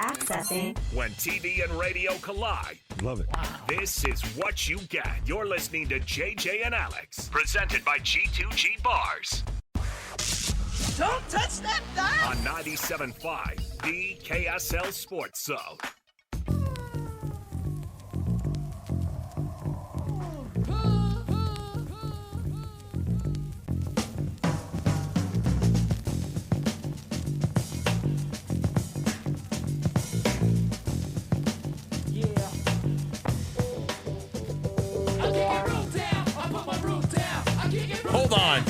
Accessing. When TV and radio collide. Love it. Wow. This is what you get. You're listening to JJ and Alex. Presented by G2G Bars. Don't touch that dial. On 97.5, the KSL Sports Zone. Hold on.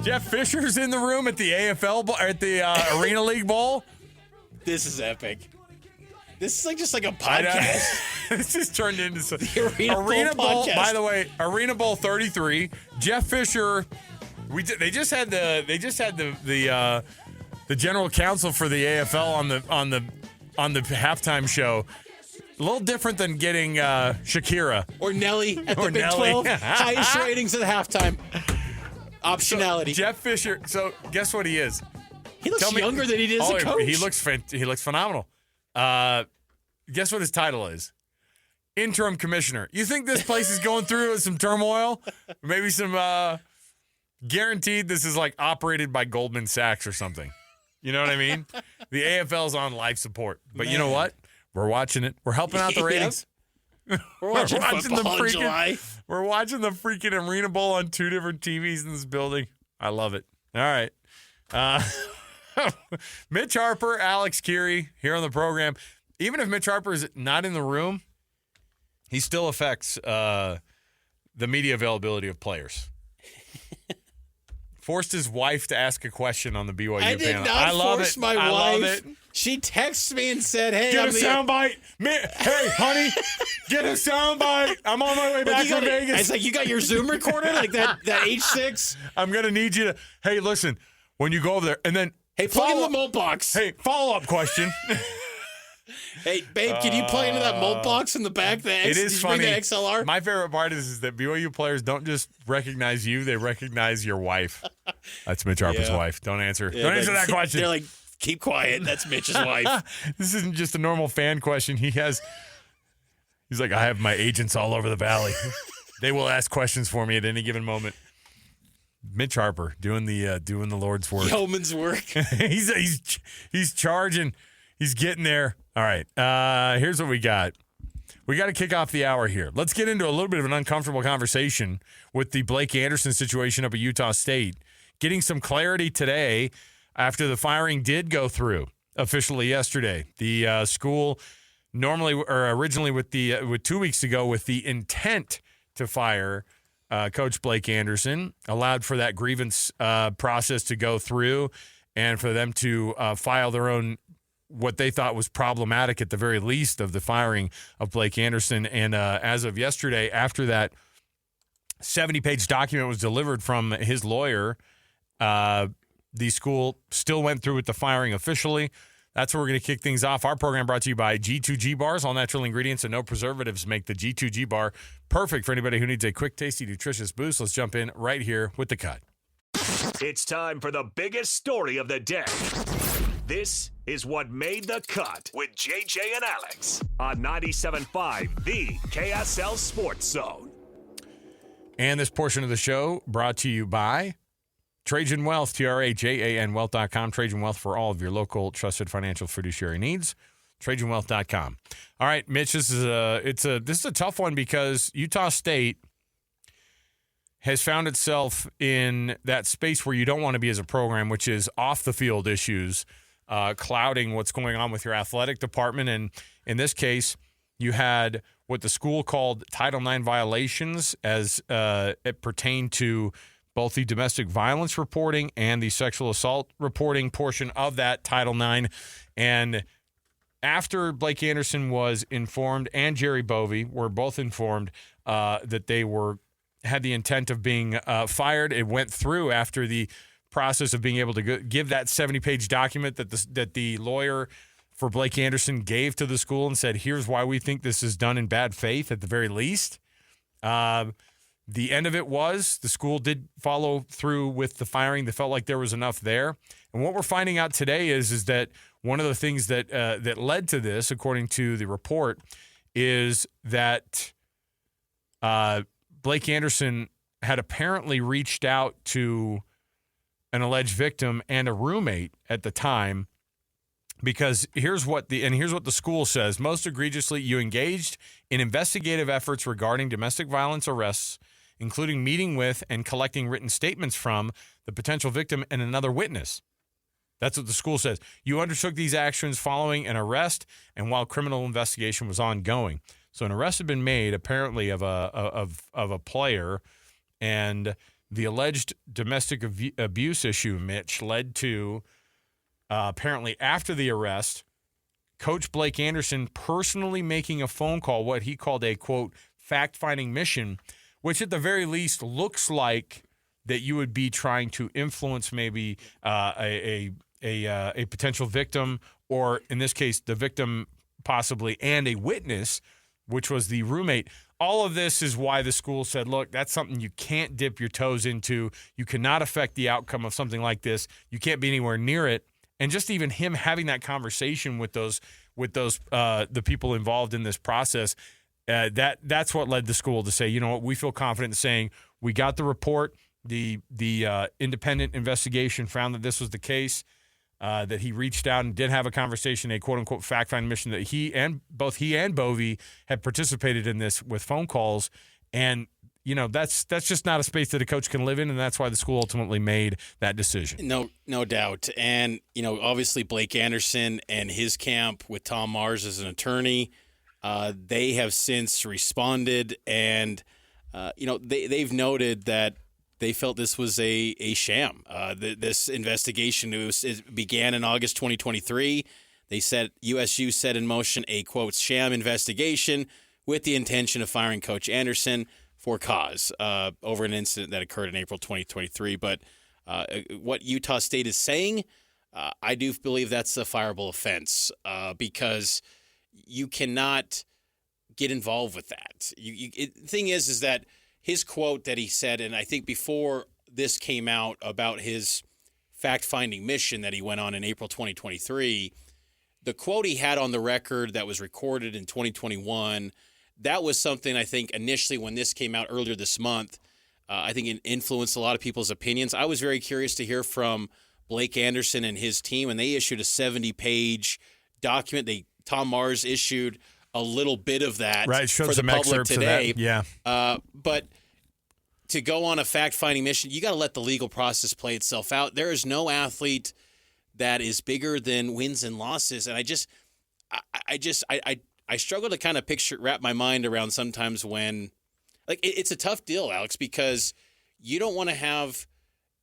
Jeff Fisher's in the room at the AFL at the Arena League Bowl. This is epic. This is just like a podcast. This just turned into some the Arena Bowl. Podcast. By the way, Arena Bowl 33. Jeff Fisher. They just had the general counsel for the AFL on the halftime show. A little different than getting Shakira or Nelly at the or Big Nelly. 12. Highest ratings at halftime. Optionality. So, Jeff Fisher. So guess what he is? He looks younger than he did as a coach. He looks phenomenal. Guess what his title is? Interim commissioner. You think this place is going through some turmoil? Maybe some guaranteed this is like operated by Goldman Sachs or something. You know what I mean? The AFL's on life support. But You know what? We're watching it. We're helping out the ratings. We're watching football in July. We're watching the freaking Arena Bowl on two different TVs in this building. I love it. All right. Mitch Harper, Alex Keary here on the program. Even if Mitch Harper is not in the room, he still affects the media availability of players. Forced his wife to ask a question on the BYU panel. I did not force my wife. Love it. She texted me and said, "Hey, get a soundbite. Hey, honey, get a soundbite. I'm on my way back from Vegas." It's like, you got your Zoom recorder, like that H6. I'm gonna need you to. Hey, listen, when you go over there, and then hey, plug in the mult box. Hey, follow-up question. Hey, babe, can you plug into that mult box in the back? It is funny. Bring the XLR? My favorite part is that BYU players don't just recognize you; they recognize your wife. That's Mitch Harper's wife. Don't answer. Yeah, don't answer that question. They're like, keep quiet. That's Mitch's wife. This isn't just a normal fan question. He's like, I have my agents all over the valley. They will ask questions for me at any given moment. Mitch Harper doing the Lord's work. Yeoman's work. he's charging. He's getting there. All right. Here's what we got. We got to kick off the hour here. Let's get into a little bit of an uncomfortable conversation with the Blake Anderson situation up at Utah State. Getting some clarity today after the firing did go through officially yesterday. The school originally with 2 weeks ago with the intent to fire Coach Blake Anderson, allowed for that grievance process to go through and for them to file their own what they thought was problematic at the very least of the firing of Blake Anderson. And as of yesterday, after that 70-page document was delivered from his lawyer, the school still went through with the firing officially. That's where we're going to kick things off. Our program brought to you by G2G Bars. All natural ingredients and no preservatives make the G2G Bar perfect for anybody who needs a quick, tasty, nutritious boost. Let's jump in right here with the cut. It's time for the biggest story of the day. This is what made the cut with JJ and Alex on 97.5, the KSL Sports Zone. And this portion of the show brought to you by Trajan Wealth, TRAJAN Wealth.com. Trajan Wealth for all of your local trusted financial fiduciary needs. TrajanWealth.com. All right, Mitch, this is a tough one because Utah State has found itself in that space where you don't want to be as a program, which is off the field issues, clouding what's going on with your athletic department. And in this case, you had what the school called Title IX violations as it pertained to both the domestic violence reporting and the sexual assault reporting portion of that Title IX. And after Blake Anderson was informed and Jerry Bovee were both informed that they had the intent of being fired, it went through after the process of being able to give that 70-page document that the lawyer for Blake Anderson gave to the school and said, here's why we think this is done in bad faith at the very least. The end of it was the school did follow through with the firing. They felt like there was enough there. And what we're finding out today is that one of the things that that led to this, according to the report, is that Blake Anderson had apparently reached out to an alleged victim and a roommate at the time, because here's what the school says. Most egregiously, you engaged in investigative efforts regarding domestic violence arrests, including meeting with and collecting written statements from the potential victim and another witness. That's what the school says. You undertook these actions following an arrest and while criminal investigation was ongoing. So an arrest had been made, apparently, of a player, and the alleged domestic abuse issue, Mitch, led to apparently after the arrest, Coach Blake Anderson personally making a phone call, what he called a, quote, fact-finding mission, which at the very least looks like that you would be trying to influence maybe a potential victim, or in this case, the victim possibly, and a witness, which was the roommate. All of this is why the school said, look, that's something you can't dip your toes into. You cannot affect the outcome of something like this. You can't be anywhere near it. And just even him having that conversation with the people involved in this process, that's what led the school to say, you know what, we feel confident in saying we got the report. The independent investigation found that this was the case, that he reached out and did have a conversation, a quote-unquote fact-finding mission, that both he and Bovee had participated in this with phone calls. And, you know, that's just not a space that a coach can live in, and that's why the school ultimately made that decision. No doubt. And, you know, obviously Blake Anderson and his camp with Tom Mars as an attorney, they have since responded, and, you know, they've noted that they felt this was a sham. This investigation, it began in August 2023. They said USU set in motion a, quote, sham investigation with the intention of firing Coach Anderson for cause over an incident that occurred in April 2023. But what Utah State is saying, I do believe that's a fireable offense because you cannot get involved with that. The thing is that his quote that he said, and I think before this came out about his fact-finding mission that he went on in April 2023, the quote he had on the record that was recorded in 2021, that was something I think initially when this came out earlier this month, I think it influenced a lot of people's opinions. I was very curious to hear from Blake Anderson and his team, and they issued a 70-page document. Tom Mars issued a little bit of that for the public today. Yeah. But to go on a fact-finding mission, you got to let the legal process play itself out. There is no athlete that is bigger than wins and losses, and I struggle to kind of wrap my mind around sometimes when, like, it's a tough deal, Alex, because you don't want to have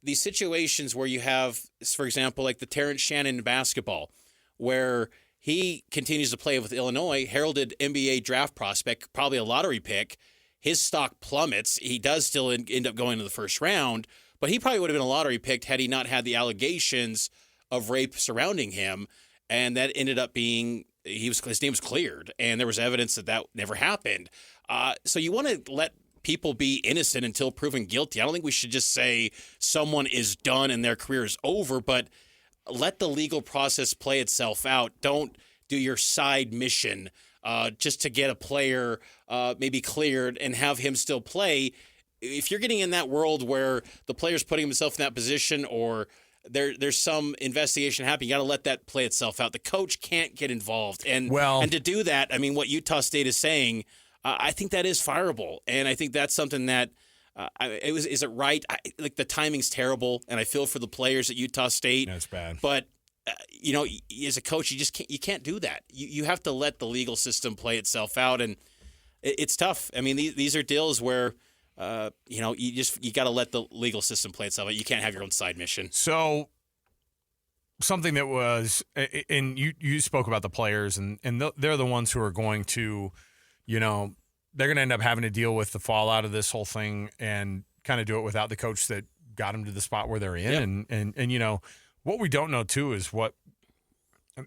these situations where you have, for example, like the Terrence Shannon in basketball, where he continues to play with Illinois, heralded NBA draft prospect, probably a lottery pick. His stock plummets. He does still end up going to the first round, but he probably would have been a lottery pick had he not had the allegations of rape surrounding him, and that ended up being his name was cleared, and there was evidence that never happened. So you want to let people be innocent until proven guilty. I don't think we should just say someone is done and their career is over, but let the legal process play itself out. Don't do your side mission just to get a player maybe cleared and have him still play. If you're getting in that world where the player's putting himself in that position or there's some investigation happening, you got to let that play itself out. The coach can't get involved. And to do that, I mean, what Utah State is saying, I think that is fireable. And I think that's something that is it right? Like the timing's terrible, and I feel for the players at Utah State. That's bad. But you know, as a coach, you can't do that. You have to let the legal system play itself out, and it's tough. I mean, these are deals where you know, you got to let the legal system play itself out. You can't have your own side mission. So something that was, and you spoke about the players, and they're the ones who are going to, you know, they're going to end up having to deal with the fallout of this whole thing and kind of do it without the coach that got them to the spot where they're in. Yep. And you know, what we don't know too is what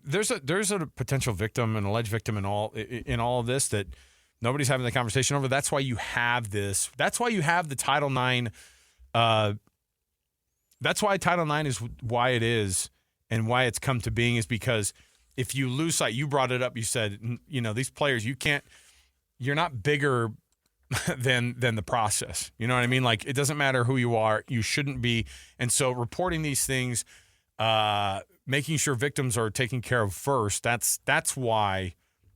there's a potential victim, an alleged victim in all of this that nobody's having the conversation over. That's why you have this. That's why you have the Title IX. That's why Title IX is why it is. and why it's come to being is because if you lose sight, you brought it up, you said, these players, you're not bigger than the process. You know what I mean? Like, it doesn't matter who you are. You shouldn't be. And so reporting these things, making sure victims are taken care of first, that's why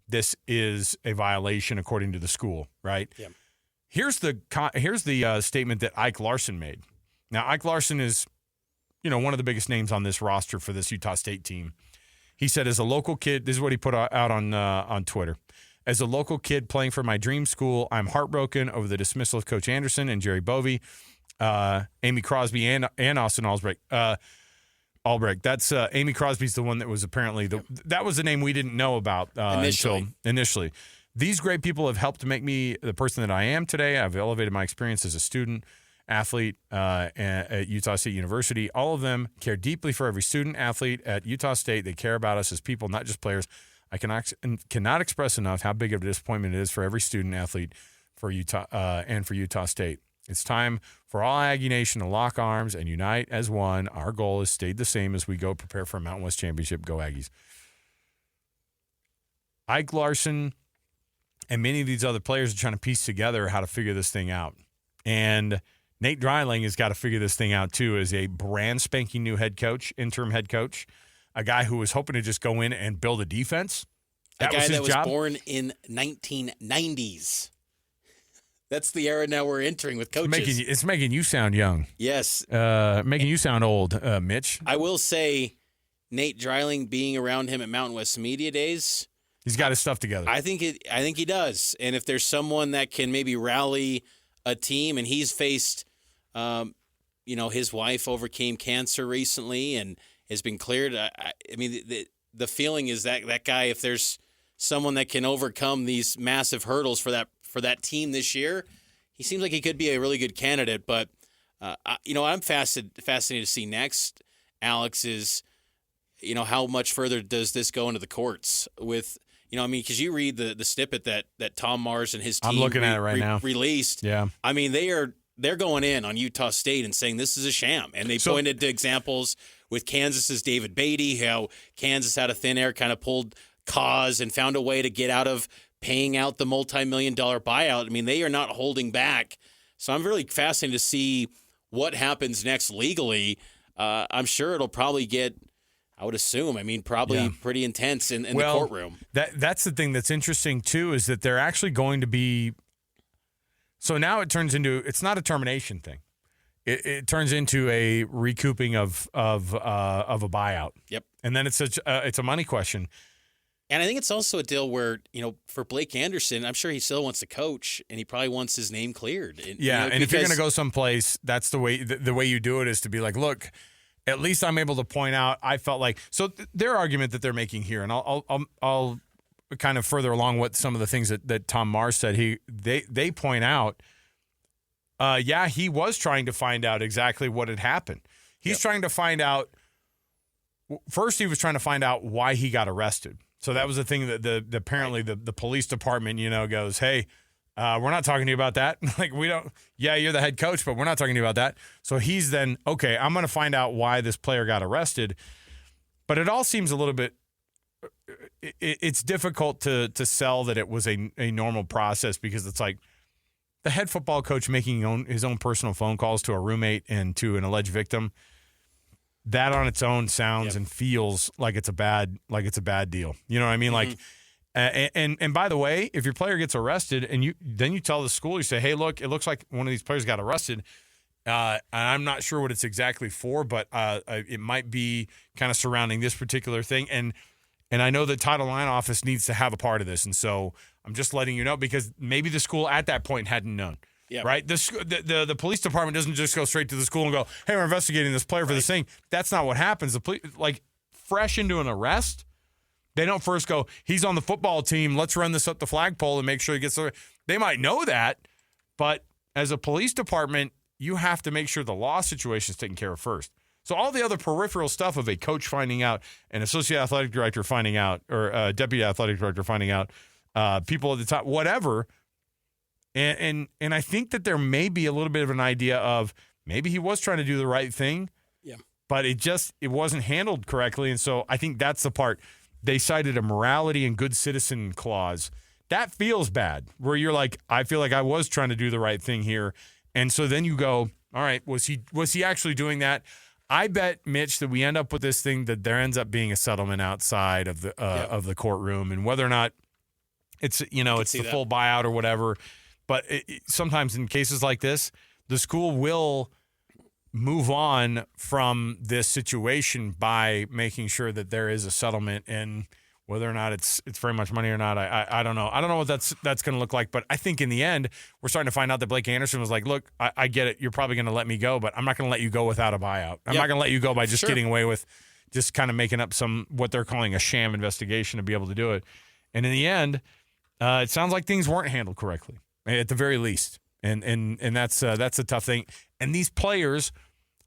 this is a violation according to the school, right? Yeah. Here's the statement that Ike Larson made. Now, Ike Larson is, one of the biggest names on this roster for this Utah State team. He said, as a local kid, this is what he put out on Twitter. As a local kid playing for my dream school, I'm heartbroken over the dismissal of Coach Anderson and Jerry Bovee, Amy Crosby, and Austin Albrecht. That's Amy Crosby's the one that was apparently that was the name we didn't know about initially. These great people have helped make me the person that I am today. I've elevated my experience as a student, athlete at Utah State University. All of them care deeply for every student, athlete at Utah State. They care about us as people, not just players. I cannot express enough how big of a disappointment it is for every student, athlete for Utah and for Utah State. It's time for all Aggie Nation to lock arms and unite as one. Our goal has stayed the same as we go prepare for a Mountain West Championship. Go Aggies. Ike Larson and many of these other players are trying to piece together how to figure this thing out. And Nate Dreiling has got to figure this thing out, too, as a brand spanking new interim head coach, a guy who was hoping to just go in and build a defense. That was his job. Born in 1990s. That's the era now we're entering with coaches. It's making you sound young. Yes. Making you sound old, Mitch. I will say Nate Dreiling being around him at Mountain West Media Days, he's got his stuff together. I think he does. And if there's someone that can maybe rally a team, and he's faced, his wife overcame cancer recently and has been cleared. I mean, the feeling is that guy, if there's someone that can overcome these massive hurdles for that team this year, he seems like he could be a really good candidate. But, I'm fascinated to see next, Alex, is, how much further does this go into the courts with, because you read the snippet that Tom Mars and his team I'm looking at it right now. Released. Yeah. I mean, they're going in on Utah State and saying this is a sham. And they pointed to examples with Kansas's David Beatty, how Kansas out of thin air kind of pulled cause and found a way to get out of paying out the multi-million-dollar buyout. I mean, they are not holding back. So I'm really fascinated to see what happens next legally. I'm sure it'll probably get, I would assume, pretty intense in the courtroom. That's the thing that's interesting, too, is that they're actually going to be – so now it turns into – it's not a termination thing. It turns into a recouping of a buyout. Yep. And then it's a money question. And I think it's also a deal where, for Blake Anderson, I'm sure he still wants to coach, and he probably wants his name cleared. And, and if you're going to go someplace, that's the way you do it is to be like, look, at least I'm able to point out. I felt like so their argument that they're making here, and I'll kind of further along what some of the things that Tom Mars said. They point out, he was trying to find out exactly what had happened. He's trying to find out. First, he was trying to find out why he got arrested. So that was the thing that apparently the police department, goes, hey, we're not talking to you about that. Like, we don't, you're the head coach, but we're not talking to you about that. So he's then, okay, I'm going to find out why this player got arrested. But it all seems a little bit, it's difficult to sell that it was a normal process, because it's like the head football coach making his own personal phone calls to a roommate and to an alleged victim. That on its own sounds and feels like it's a bad deal. You know what I mean? Mm-hmm. Like, and by the way, if your player gets arrested and you tell the school, you say, hey, look, it looks like one of these players got arrested. And I'm not sure what it's exactly for, but it might be kind of surrounding this particular thing. And I know the Title IX office needs to have a part of this. And so I'm just letting you know, because maybe the school at that point hadn't known. Yeah. Right? The police department doesn't just go straight to the school and go, hey, we're investigating this player for this thing. That's not what happens. The police, like, fresh into an arrest, they don't first go, he's on the football team, let's run this up the flagpole and make sure he gets there. They might know that, but as a police department, you have to make sure the law situation is taken care of first. So all the other peripheral stuff of a coach finding out, an associate athletic director finding out, or a deputy athletic director finding out, people at the top, whatever. And I think that there may be a little bit of an idea of maybe he was trying to do the right thing. Yeah. but it wasn't handled correctly. And so I think that's the part. They cited a morality and good citizen clause. That feels bad, where you're like, I feel like I was trying to do the right thing here. And so then you go, all right, was he actually doing that? I bet, Mitch, that we end up with this thing that there ends up being a settlement outside of the courtroom, and whether or not it's the full buyout or whatever. But sometimes in cases like this, the school will move on from this situation by making sure that there is a settlement, and whether or not it's very much money or not, I don't know. I don't know what that's going to look like, but I think in the end, we're starting to find out that Blake Anderson was like, look, I get it. You're probably going to let me go, but I'm not going to let you go without a buyout. I'm not going to let you go by just getting away with just kind of making up what they're calling a sham investigation to be able to do it. And in the end, it sounds like things weren't handled correctly, at the very least. And that's a tough thing. And these players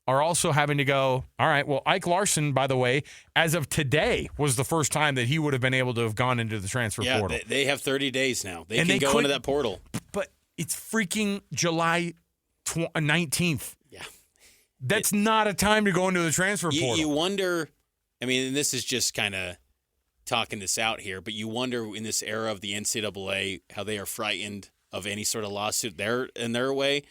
are also having to go, all right, well, Ike Larson, by the way, as of today, was the first time that he would have been able to have gone into the transfer portal. Yeah, they have 30 days now. They can go into that portal. But it's freaking July 19th. Yeah. That's not a time to go into the transfer portal. You wonder, I mean, and this is just kind of talking this out here, but you wonder in this era of the NCAA how they are frightened of any sort of lawsuit in their way.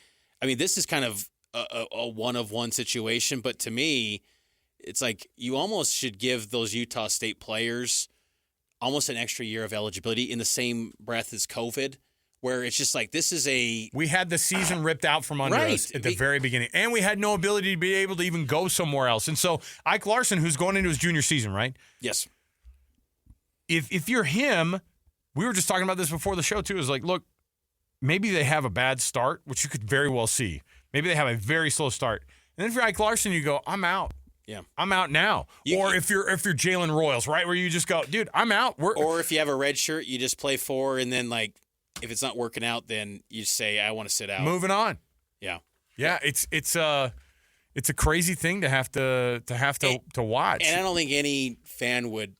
I mean, this is kind of a one-of-one situation, but to me, it's like you almost should give those Utah State players almost an extra year of eligibility in the same breath as COVID, where it's just like this is we had the season ripped out from under us at the very beginning, and we had no ability to be able to even go somewhere else. And so Ike Larson, who's going into his junior season, right? Yes. If you're him, we were just talking about this before the show too, is like, look, maybe they have a bad start, which you could very well see. Maybe they have a very slow start. And then if you're Ike Larson, you go, I'm out. Yeah. I'm out now. Or if you're Jalen Royals, right, where you just go, dude, I'm out. Or if you have a red shirt, you just play 4, and then, like, if it's not working out, then you say, I want to sit out. Moving on. Yeah. Yeah, it's a crazy thing to have to watch. And I don't think any fan would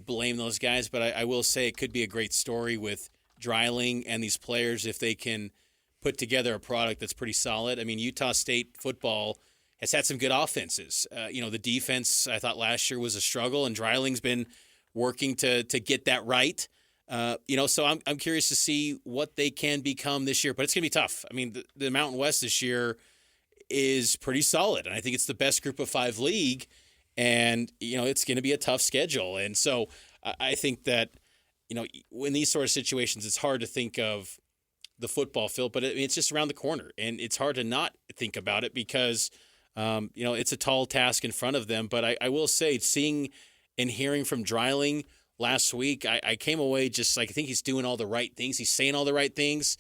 blame those guys, but I will say it could be a great story with Dreiling and these players if they can put together a product that's pretty solid. I mean, Utah State football has had some good offenses. The defense I thought last year was a struggle, and Dreiling's been working to get that right. So I'm curious to see what they can become this year, but it's going to be tough. I mean, the Mountain West this year is pretty solid, and I think it's the best group of 5 league, and, it's going to be a tough schedule. And so I think that, in these sort of situations, it's hard to think of the football field, but it's just around the corner, and it's hard to not think about it because, it's a tall task in front of them. But I will say, seeing and hearing from Dreiling last week, I came away just like, I think he's doing all the right things. He's saying all the right things,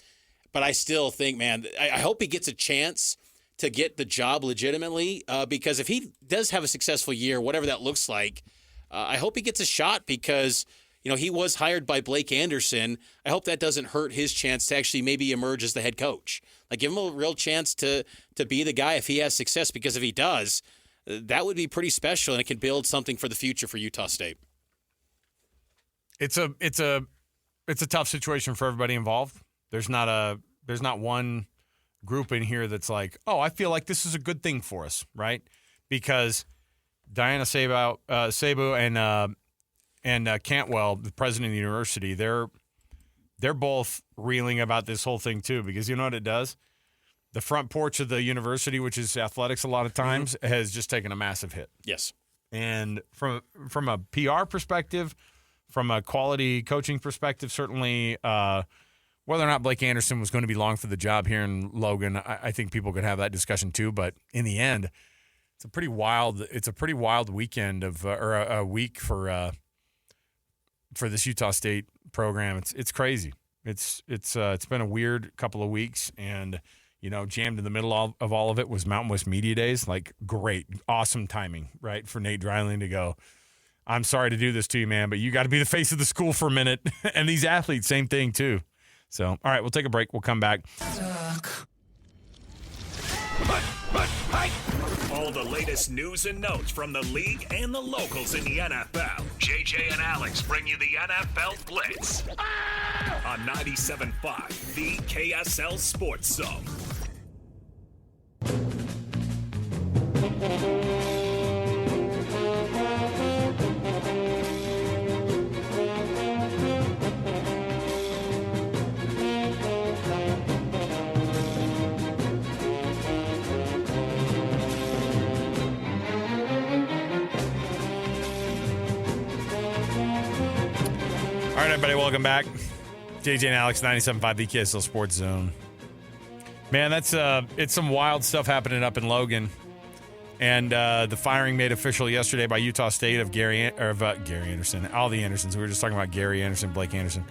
but I still think, man, I hope he gets a chance to get the job legitimately because if he does have a successful year, whatever that looks like, I hope he gets a shot because he was hired by Blake Anderson. I hope that doesn't hurt his chance to actually maybe emerge as the head coach. Like, give him a real chance to be the guy if he has success, because if he does, that would be pretty special, and it can build something for the future for Utah State. It's a tough situation for everybody involved. There's not one group in here that's like, oh, I feel like this is a good thing for us, right? Because Diana Sabu and Cantwell, the president of the university, they're both reeling about this whole thing too, because you know what it does? The front porch of the university, which is athletics a lot of times, has just taken a massive hit. Yes. And from a PR perspective, from a quality coaching perspective, certainly whether or not Blake Anderson was going to be long for the job here in Logan, I think people could have that discussion too. But in the end, it's a pretty wild weekend or a week for this Utah State program. It's crazy. It's been a weird couple of weeks, and jammed in the middle of all of it was Mountain West Media Days. Like, great, awesome timing, right, for Nate Dreiling to go, I'm sorry to do this to you, man, but you got to be the face of the school for a minute. And these athletes, same thing too. So, all right, we'll take a break. We'll come back. All the latest news and notes from the league and the locals in the NFL. JJ and Alex bring you the NFL Blitz on 97.5, the KSL Sports Zone. All right, everybody, welcome back. JJ and Alex, 97.5, the KSL Sports Zone. Man, it's some wild stuff happening up in Logan. And the firing made official yesterday by Utah State of Gary Anderson, all the Andersons. We were just talking about Gary Anderson, Blake Anderson.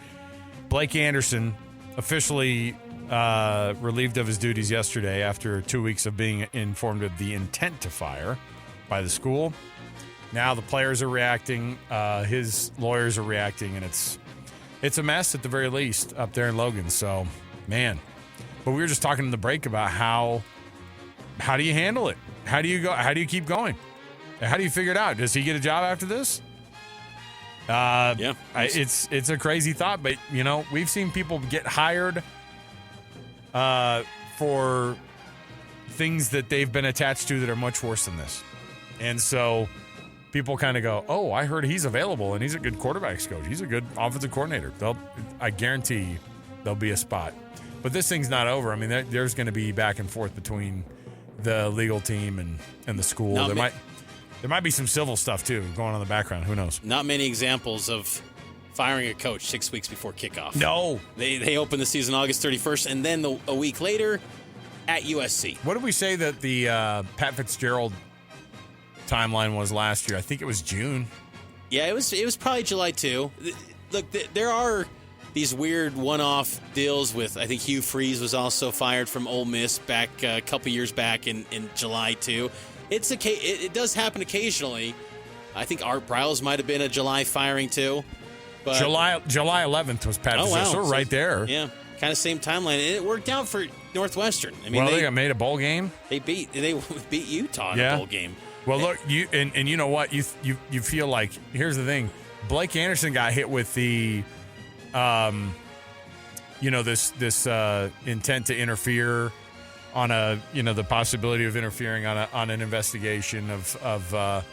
Blake Anderson officially relieved of his duties yesterday after 2 weeks of being informed of the intent to fire by the school. Now the players are reacting, his lawyers are reacting, and it's a mess at the very least up there in Logan. So, man. But we were just talking in the break about how do you handle it? How do you go? How do you keep going? How do you figure it out? Does he get a job after this? Yeah. It's a crazy thought, but, you know, we've seen people get hired for things that they've been attached to that are much worse than this. And so people kind of go, oh, I heard he's available and he's a good quarterbacks coach. He's a good offensive coordinator. I guarantee there'll be a spot. But this thing's not over. I mean, there's going to be back and forth between the legal team and the school. There might be some civil stuff, too, going on in the background. Who knows? Not many examples of firing a coach 6 weeks before kickoff. No. They open the season August 31st, and then a week later at USC. What did we say that the Pat Fitzgerald timeline was last year? I think it was June. Yeah, it was probably July 2. Look, there are these weird one-off deals with, I think Hugh Freeze was also fired from Ole Miss back a couple years back in July 2. It does happen occasionally. I think Art Briles might have been a July firing too. But July 11th was Pat Fitzgerald. So right there. Yeah, kind of same timeline. And it worked out for Northwestern. I mean, they got made a bowl game. They beat Utah in a bowl game. Well, look, you know what? You feel like, here's the thing. Blake Anderson got hit with the this intent to interfere on the possibility of interfering on an investigation of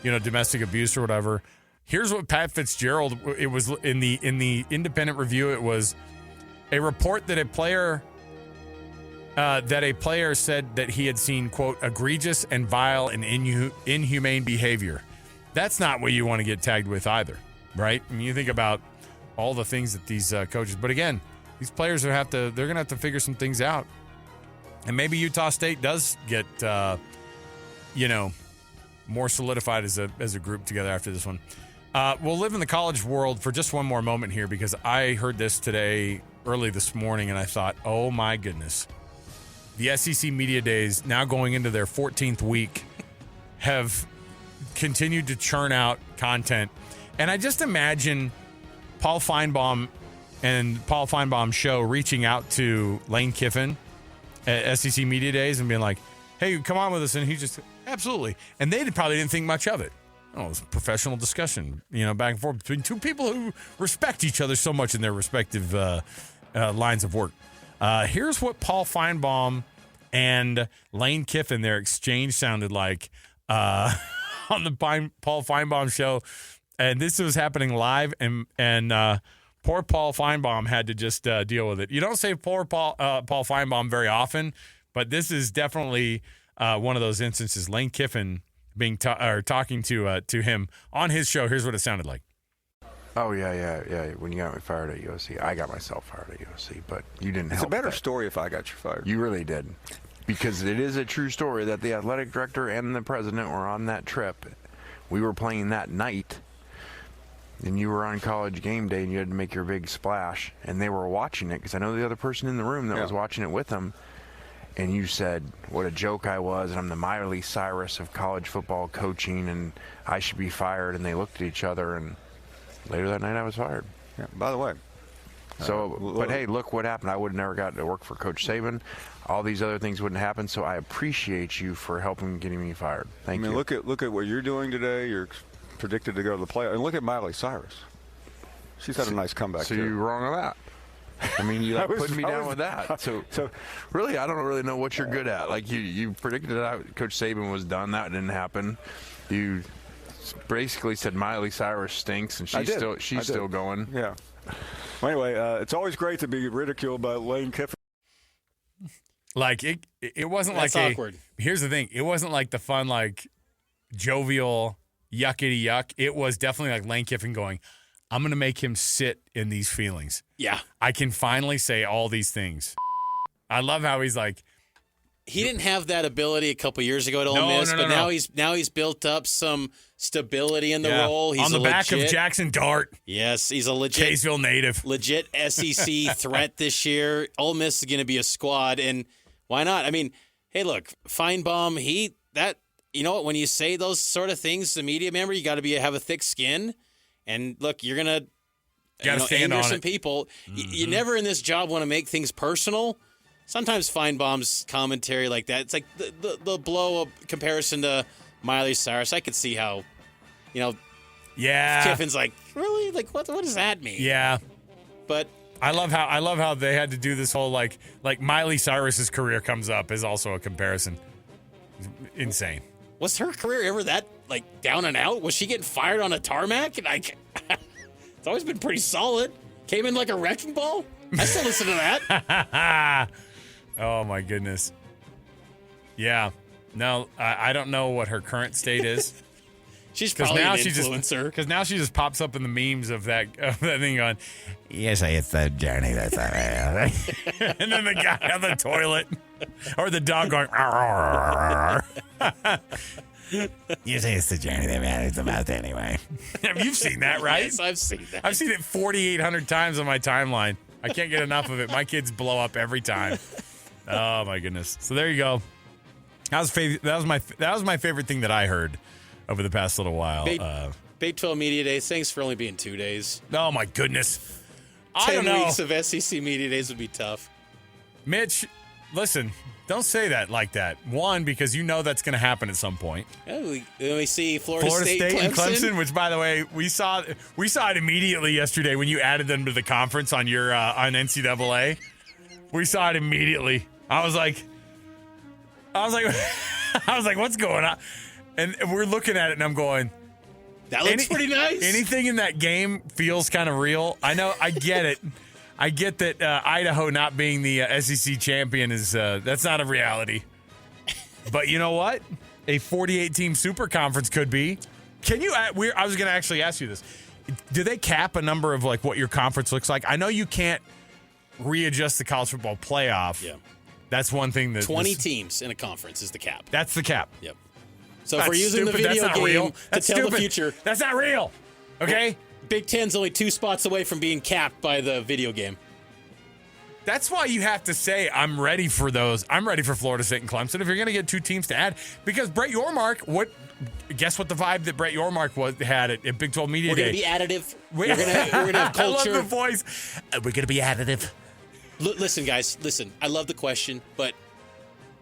domestic abuse or whatever. Here's what Pat Fitzgerald, it was in the independent review, it was a report that a player said that he had seen, quote, egregious and vile and inhumane behavior. That's not what you want to get tagged with either, right? I mean, you think about all the things that these coaches, but again, these players they're going to have to figure some things out. And maybe Utah State does get, more solidified as a group together after this one. We'll live in the college world for just one more moment here, because I heard this today early this morning and I thought, oh my goodness. The SEC Media Days, now going into their 14th week, have continued to churn out content. And I just imagine Paul Finebaum and Paul Finebaum's show reaching out to Lane Kiffin at SEC Media Days and being like, hey, come on with us. And he just, absolutely. And they probably didn't think much of it. Oh, it was a professional discussion, back and forth between two people who respect each other so much in their respective lines of work. Here's what Paul Finebaum and Lane Kiffin, their exchange sounded like on the Paul Finebaum show. And this was happening live, and poor Paul Finebaum had to just deal with it. You don't say poor Paul Finebaum very often, but this is definitely one of those instances. Lane Kiffin being talking to him on his show. Here's what it sounded like. Oh, yeah. When you got me fired at USC, I got myself fired at USC, but you didn't help. It's a better story if I got you fired. You really did. Because it is a true story that the athletic director and the president were on that trip. We were playing that night, and you were on College Game Day, and you had to make your big splash, and they were watching it, because I know the other person in the room that was watching it with them, and you said what a joke I was, and I'm the Miley Cyrus of college football coaching, and I should be fired, and they looked at each other, and later that night I was fired. Yeah. By the way. But hey, look what happened. I would have never gotten to work for Coach Saban. All these other things wouldn't happen, so I appreciate you for helping getting me fired. Thank you. Look at what you're doing today. You're predicted to go to the playoffs. And look at Miley Cyrus. She's had a nice comeback. So you're wrong on that. I mean, you I was- put me I down was- with that. So really, I don't really know what you're good at. Like you predicted that Coach Saban was done. That didn't happen. You basically said Miley Cyrus stinks, and I she's did. still going. Yeah. Well, anyway, it's always great to be ridiculed by Lane Kiffin. Like it wasn't That's like awkward. Here's the thing: it wasn't like the fun, like jovial yuckity yuck. It was definitely like Lane Kiffin going, "I'm going to make him sit in these feelings. Yeah. I can finally say all these things." I love how he's like, He didn't have that ability a couple years ago at Ole Miss, but now he's built up some stability in the role. He's on the a back legit, of Jackson Dart, Yes, he's a legit Kaysville native. legit SEC threat this year. Ole Miss is going to be a squad, and why not? I mean, hey, look, Finebaum, you know what? When you say those sort of things, the media member, you got to have a thick skin, and look, you're gonna stand anger on some it. people. You never in this job want to make things personal. Sometimes Finebaum's commentary like that, it's like the blow up comparison to Miley Cyrus. I could see how, Yeah, Kiffin's like, really? Like, what does that mean? yeah. But I love how they had to do this whole like Miley Cyrus's career comes up is also a comparison. Insane. was her career ever that like down and out? Was she getting fired on a tarmac? And it's always been pretty solid. Came in like a wrecking ball. I still listen to that. Oh my goodness. Yeah. No, I don't know what her current state is. She's Because probably now an she influencer. because now she just pops up in the memes of that thing going, yes, it's the journey that's and then the guy on the toilet or the dog going, you say it's the journey that matters the most anyway. You've seen that, right? Yes, I've seen that. I've seen it 4,800 times on my timeline. I can't get enough of it. My kids blow up every time. Oh my goodness! So there you go. That was my favorite thing that I heard over the past little while. Big 12 Media Days. Thanks for only being 2 days. Oh my goodness! I 10 don't know, weeks of SEC Media Days would be tough. Mitch. Listen, don't say that like that. One, because you know that's going to happen at some point. Oh, we see Florida State and Clemson. Clemson, which by the way, we saw it immediately yesterday when you added them to the conference on your on NCAA. We saw it immediately. I was like, what's going on? And we're looking at it, and I'm going, That looks pretty nice. Anything in that game feels kind of real. I know, I get it. I get that Idaho not being the SEC champion is that's not a reality. But you know what? A 48-team super conference could be. Can you? I was going to actually ask you this. Do they cap a number of like what your conference looks like? I know you can't readjust the college football playoff. Yeah. That's one thing that 20 teams in a conference is the cap. That's the cap. Yep. So if That's we're using stupid. the video That's not game real. to That's tell stupid. the future, That's not real. Okay. Big Ten's only 2 spots away from being capped by the video game. That's why you have to say, I'm ready for those. I'm ready for Florida State and Clemson if you're going to get 2 teams to add. Because Brett Yormark, guess what the vibe that Brett Yormark had at Big 12 Media We're Day? going to be additive. We're going to have culture. I love the voice. We're going to be additive. Listen, guys. Listen, I love the question, but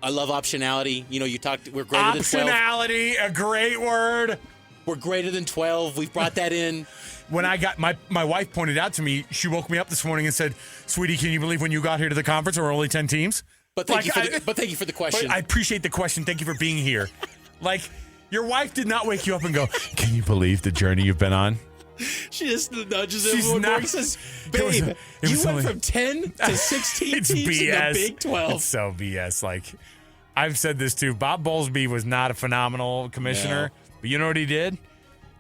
I love optionality. You know, we're greater than 12. Optionality, a great word. We're greater than 12. We've brought that in. When I got my wife pointed out to me, she woke me up this morning and said, "Sweetie, can you believe when you got here to the conference there were only 10 teams?" But thank you for the question. I appreciate the question. Thank you for being here. Like, your wife did not wake you up and go, "Can you believe the journey you've been on?" She just nudges She's everyone not- and says, It was- "Babe, it you was went only- from 10 to 16 It's teams BS. in the Big 12." It's so BS. Like, I've said this too. Bob Bowlesby was not a phenomenal commissioner, but you know what he did?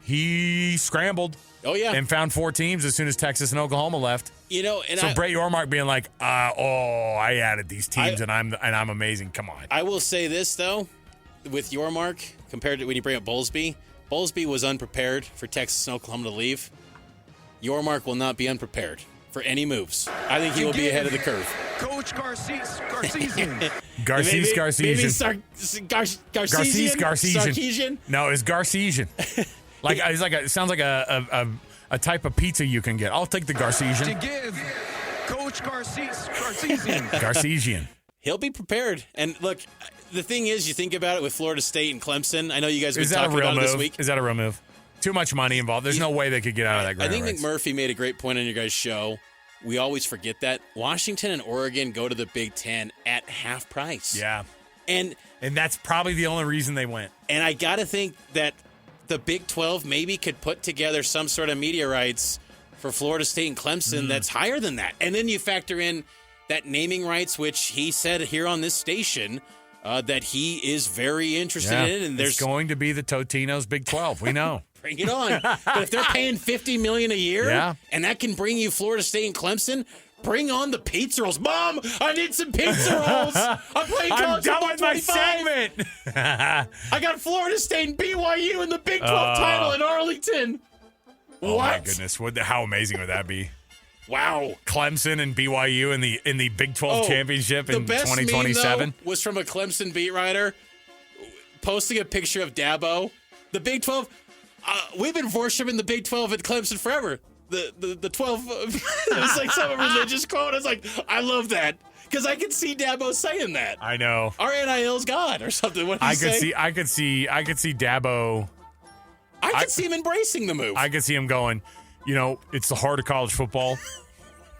He scrambled. Oh, yeah. And found 4 teams as soon as Texas and Oklahoma left. You know, and So Brett Yormark being like, I added these teams and I'm amazing. Come on. I will say this, though, with Yormark, compared to when you bring up Bowlesby was unprepared for Texas and Oklahoma to leave. Yormark will not be unprepared for any moves. I think he will be ahead of the curve. Coach Garcesian. Garces Garcesian. Sarkeesian? No, it's Garcesian. It sounds like a type of pizza you can get. I'll take the to Garcesian. give Coach Garcesian. Garcesian. He'll be prepared. And look, the thing is, you think about it with Florida State and Clemson. I know you guys have Is been that a talking real about it this move? week. Is that a real move? Too much money involved. There's no way they could get out of that I grant think rights. McMurphy made a great point on your guys' show. we always forget that Washington and Oregon go to the Big Ten at half price. Yeah. And that's probably the only reason they went. And I got to think that the Big 12 maybe could put together some sort of media rights for Florida State and Clemson that's higher than that. And then you factor in that naming rights, which he said here on this station that he is very interested in. And there's it's going to be the Totino's Big 12. We know. Bring it on. But if they're paying $50 million a year, and that can bring you Florida State and Clemson, bring on the pizza rolls. Mom, I need some pizza rolls. I'm playing college football 25. My segment. I got Florida State and BYU in the Big 12 title in Arlington. Oh what? My goodness! How amazing would that be? Wow. Clemson and BYU in the Big 12 championship in 2027. The best meme, though, was from a Clemson beat writer posting a picture of Dabo. The Big 12, we've been worshiping the Big 12 at Clemson forever. The 12, it was like some religious quote. I was like, I love that. Because I could see Dabo saying that. I know. Our NIL's God or something. What did he say? I could see Dabo. I could see him embracing the move. I could see him going, it's the heart of college football.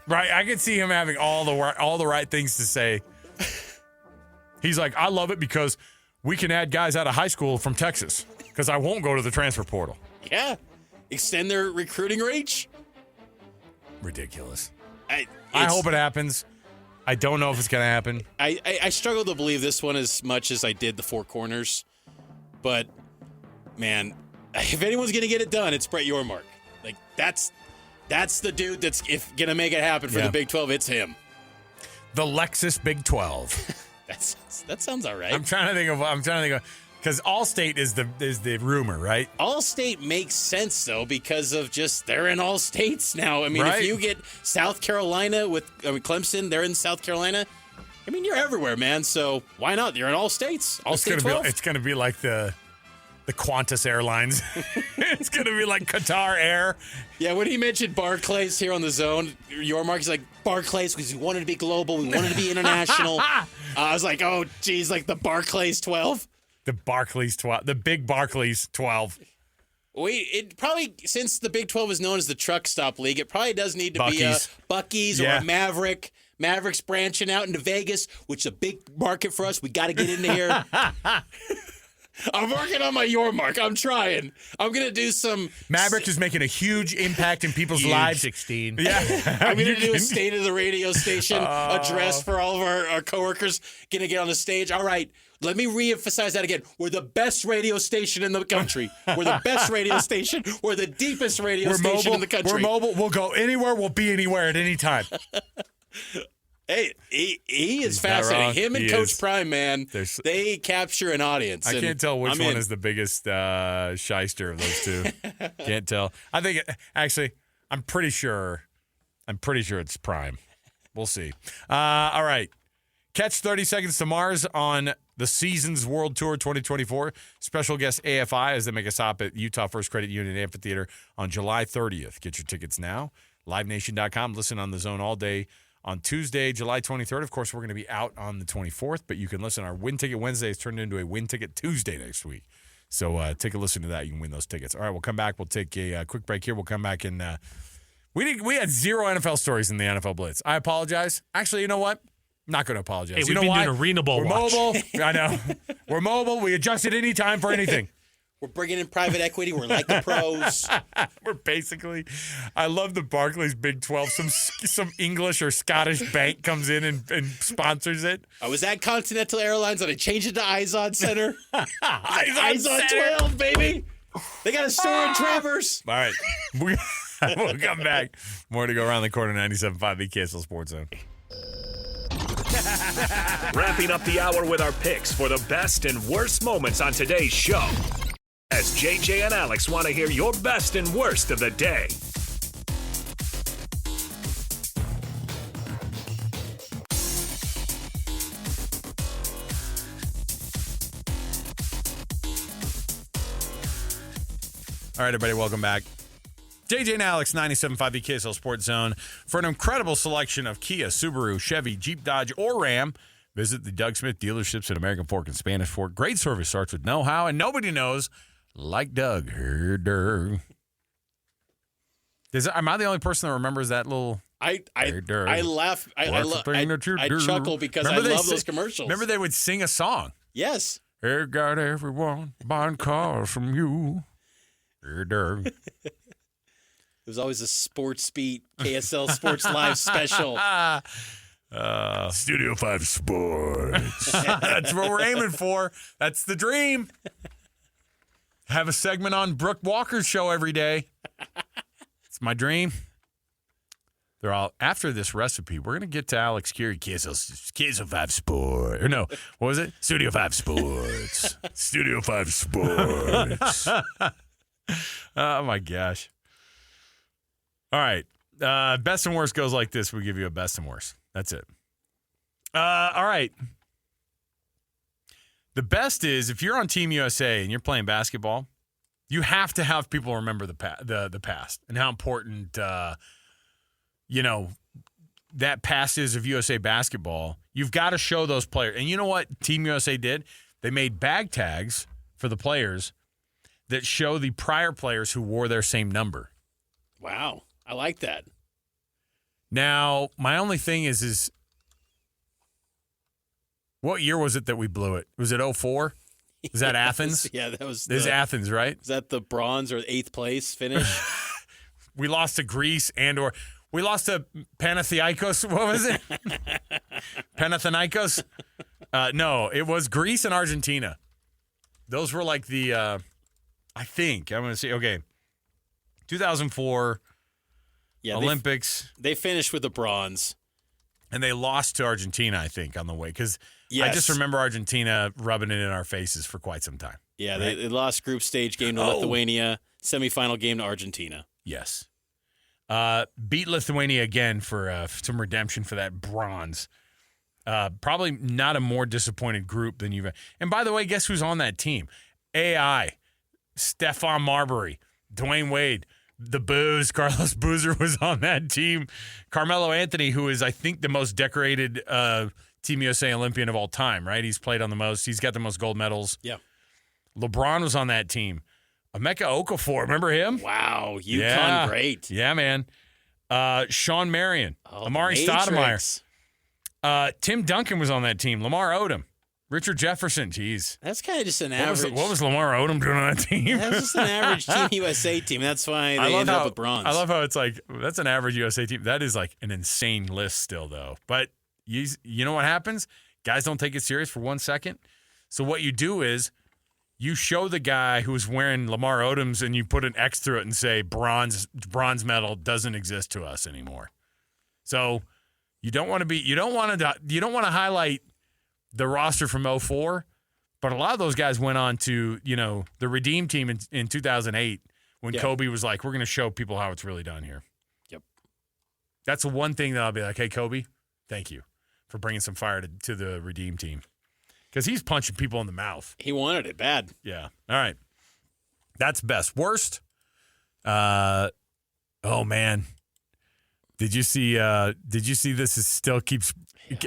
Right? I could see him having all the right things to say. He's like, I love it because we can add guys out of high school from Texas because I won't go to the transfer portal. Yeah. Extend their recruiting reach. Ridiculous. I hope it happens. I don't know if it's going to happen. I struggle to believe this one as much as I did the Four Corners. But, man, if anyone's going to get it done, it's Brett Yormark. Like, that's the dude that's going to make it happen for the Big 12. It's him. The Lexus Big 12. That sounds all right. I'm trying to think of because Allstate is the rumor, right? Allstate makes sense though because of just they're in all states now. I mean, right. If you get South Carolina with Clemson, they're in South Carolina. I mean, you're everywhere, man. So why not? You're in all states. Allstate 12. It's going to be like the Qantas Airlines. It's going to be like Qatar Air. Yeah, when he mentioned Barclays here on the zone, Yormark's like, Barclays, because we wanted to be global. We wanted to be international. I was like, oh, geez, like the Barclays 12. The Barclays 12. The big Barclays 12. It probably, since the Big 12 is known as the truck stop league, it probably does need to be a Buc-ee's or a Maverick. Maverick's branching out into Vegas, which is a big market for us. We got to get into here. I'm working on my Yormark. I'm trying. I'm going to do some... Maverick is making a huge impact in people's lives. 16. Yeah. I'm going to do a state of the radio station address for all of our coworkers. Going to get on the stage. All right. Let me reemphasize that again. We're the best radio station in the country. We're the best radio station. We're the deepest radio station in the country. We're mobile. We'll go anywhere. We'll be anywhere at any time. Hey, he is fascinating. Him and Coach Prime, man, they capture an audience. I can't tell which one is the biggest shyster of those two. Can't tell. I think, actually, I'm pretty sure it's Prime. We'll see. All right. Catch 30 Seconds to Mars on the Seasons World Tour 2024. Special guest AFI as they make a stop at Utah First Credit Union Amphitheater on July 30th. Get your tickets now. LiveNation.com. Listen on the zone all day. On Tuesday, July 23rd, of course, we're going to be out on the 24th, but you can listen. Our Win Ticket Wednesday is turned into a Win Ticket Tuesday next week. So take a listen to that. You can win those tickets. All right, we'll come back. We'll take a quick break here. We'll come back and we had zero NFL stories in the NFL Blitz. I apologize. Actually, you know what? I'm not going to apologize. Hey, you we've know been why? doing Arena Bowl We're watch. mobile. I know. We're mobile. We adjust at any time for anything. We're bringing in private equity. We're like the pros. We're basically, I love the Barclays Big 12. Some English or Scottish bank comes in and sponsors it. I was at Continental Airlines and I changed it to Izod Center. Izod 12, baby. They got a store in Traverse. All right. We'll come back. More to go around the corner. 97.5 the KSL Sports Zone. Wrapping up the hour with our picks for the best and worst moments on today's show. As JJ and Alex want to hear your best and worst of the day. All right, everybody, welcome back. JJ and Alex, 97.5 the KSL Sports Zone. For an incredible selection of Kia, Subaru, Chevy, Jeep, Dodge, or Ram, visit the Doug Smith dealerships at American Fork and Spanish Fork. Great service starts with know-how, and nobody knows like Doug. Am I the only person that remembers that little I laugh. I chuckle because Remember I love those commercials. Remember they would sing a song. Yes. Hey, got everyone buying cars from you. Hey, Doug. It was always a Sports Beat KSL Sports Live special. Studio 5 Sports. That's what we're aiming for. That's the dream. Have a segment on Brooke Walker's show every day. It's my dream. They're all after this recipe. We're gonna get to Alex Curie, KSL 5 Sports. Or no, what was it? Studio 5 Sports. Studio 5 Sports. Oh my gosh. All right. Best and worst goes like this. We give you a best and worst. That's it. All right. The best is if you're on Team USA and you're playing basketball, you have to have people remember the past and how important that past is of USA basketball. You've got to show those players. And you know what Team USA did? They made bag tags for the players that show the prior players who wore their same number. Wow. I like that. Now, my only thing is what year was it that we blew it? Was it 2004? Was that Athens? Yeah, that was. It was Athens, right? Is that the bronze or 8th place finish? We lost to Greece or we lost to Panathinaikos. What was it? Panathinaikos? No, it was Greece and Argentina. Those were like the, I think, I'm going to say, okay, 2004 Olympics. They finished with the bronze. And they lost to Argentina, I think, on the way. Because yes. I just remember Argentina rubbing it in our faces for quite some time. Yeah, right? they lost group stage game to Lithuania, semifinal game to Argentina. Yes. Beat Lithuania again for some redemption for that bronze. Probably not a more disappointed group than you've. And by the way, guess who's on that team? AI, Stephon Marbury, Dwayne Wade, the Booze, Carlos Boozer was on that team. Carmelo Anthony, who is, I think, the most decorated Team USA Olympian of all time, right? He's played on the most. He's got the most gold medals. Yeah. LeBron was on that team. Emeka Okafor, remember him? Wow, UConn great. Yeah, man. Sean Marion, Amari Stoudemire. Tim Duncan was on that team. Lamar Odom. Richard Jefferson, geez. That's kind of just an average. What was Lamar Odom doing on that team? That's just an average Team USA team. That's why they ended up with bronze. I love how it's like, that's an average USA team. That is like an insane list still, though. But you know what happens? Guys don't take it serious for 1 second. So what you do is you show the guy who's wearing Lamar Odom's and you put an X through it and say bronze medal doesn't exist to us anymore. So you don't want to highlight the roster from 2004, but a lot of those guys went on to, the Redeem team in 2008 when Kobe was like, we're going to show people how it's really done here. Yep. That's the one thing that I'll be like, hey, Kobe, thank you for bringing some fire to the Redeem team. Because he's punching people in the mouth. He wanted it bad. Yeah. All right. That's best. Worst? Oh, man. Did you see this is still keeps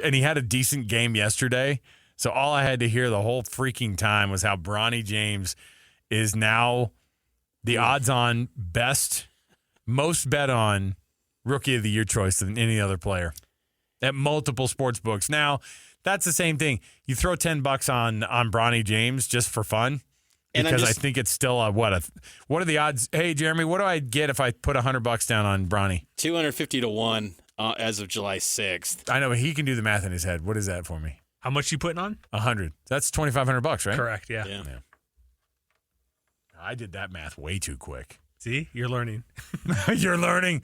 and he had a decent game yesterday. So all I had to hear the whole freaking time was how Bronny James is now the odds-on best, most bet on Rookie of the Year choice than any other player at multiple sports books. Now, that's the same thing. You throw $10 on Bronny James just for fun. Because I think it's still what are the odds? Hey, Jeremy, what do I get if I put $100 down on Bronny? 250 to 1 as of July 6th. I know, but he can do the math in his head. What is that for me? How much you putting on? 100. That's $2,500, right? Correct. Yeah. I did that math way too quick. See, you're learning. You're learning.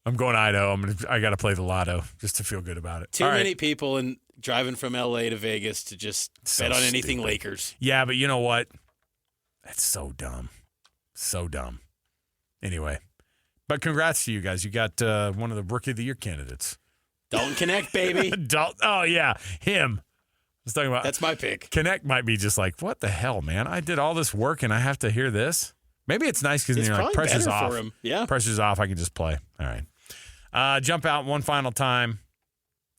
I'm going to Idaho. I got to play the lotto just to feel good about it. Too many people driving from L.A. to Vegas to just bet on anything stupid. Lakers. Yeah, but you know what? That's so dumb. So dumb. Anyway, but congrats to you guys. You got one of the Rookie of the Year candidates. Dalton Connect, baby. Oh, yeah, him. I was talking about. That's my pick. Connect might be just like, what the hell, man? I did all this work and I have to hear this? Maybe it's nice because you're like, pressure's off. For him. Yeah. Pressure's off. I can just play. All right. Jump out one final time.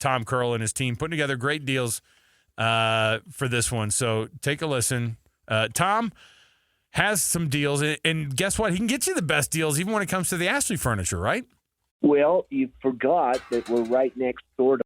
Tom Curl and his team putting together great deals for this one. So take a listen. Tom has some deals, and guess what? He can get you the best deals even when it comes to the Ashley furniture, right? Well, you forgot that we're right next door to